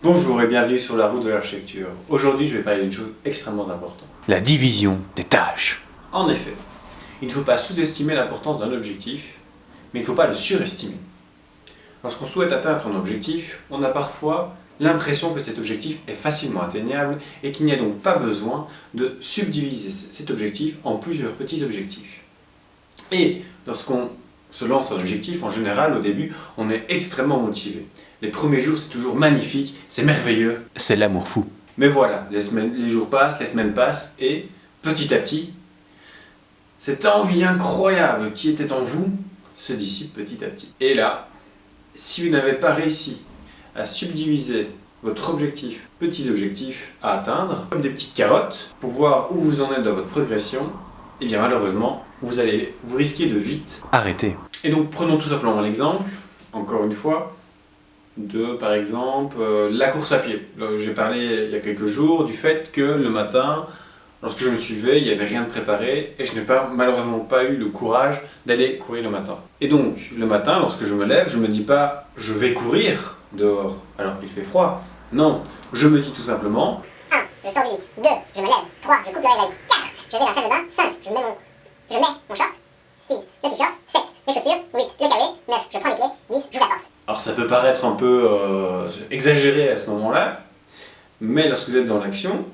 Bonjour et bienvenue sur la route de l'architecture. Aujourd'hui, je vais parler d'une chose extrêmement importante. La division des tâches. En effet, il ne faut pas sous-estimer l'importance d'un objectif, mais il ne faut pas le surestimer. Lorsqu'on souhaite atteindre un objectif, on a parfois l'impression que cet objectif est facilement atteignable et qu'il n'y a donc pas besoin de subdiviser cet objectif en plusieurs petits objectifs. Et lorsqu'on se lance un objectif, en général, au début, on est extrêmement motivé. Les premiers jours, c'est toujours magnifique, c'est merveilleux, c'est l'amour fou. Mais voilà, les jours passent, les semaines passent, et petit à petit, cette envie incroyable qui était en vous se dissipe petit à petit. Et là, si vous n'avez pas réussi à subdiviser votre objectif, petits objectifs à atteindre, comme des petites carottes, pour voir où vous en êtes dans votre progression, et bien malheureusement, vous risquez de vite arrêter. Et donc prenons tout simplement l'exemple, encore une fois, de par exemple la course à pied. J'ai parlé il y a quelques jours du fait que le matin, lorsque je me suis levé, il n'y avait rien de préparé et je n'ai malheureusement pas eu le courage d'aller courir le matin. Et donc le matin, lorsque je me lève, je ne me dis pas je vais courir dehors alors qu'il fait froid. Non, je me dis tout simplement 1. Je sors du lit. 2. Je me lève. 3. Je coupe le réveil. 4. Je vais dans la salle de bain. 5. Je mets mon short. 6. Le t-shirt. 7. Les chaussures. 8. Le carré. 9. Je prends les clés. 10. J'ouvre la porte. Alors ça peut paraître un peu exagéré à ce moment-là, mais lorsque vous êtes dans l'action,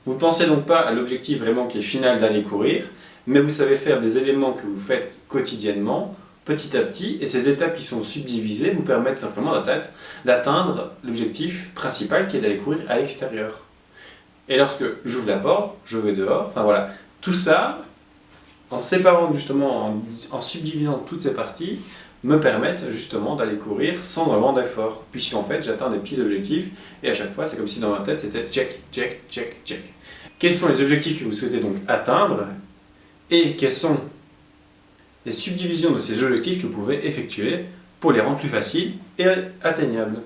vous ne pensez donc pas à l'objectif vraiment qui est final d'aller courir, mais vous savez faire des éléments que vous faites quotidiennement, petit à petit, et ces étapes qui sont subdivisées vous permettent simplement d'atteindre l'objectif principal qui est d'aller courir à l'extérieur. Et lorsque j'ouvre la porte, je vais dehors, enfin voilà, tout ça, en séparant justement, en subdivisant toutes ces parties, me permettent justement d'aller courir sans un grand effort, puisqu'en fait j'atteins des petits objectifs et à chaque fois c'est comme si dans ma tête c'était check, check, check, check. Quels sont les objectifs que vous souhaitez donc atteindre et quelles sont les subdivisions de ces objectifs que vous pouvez effectuer pour les rendre plus faciles et atteignables.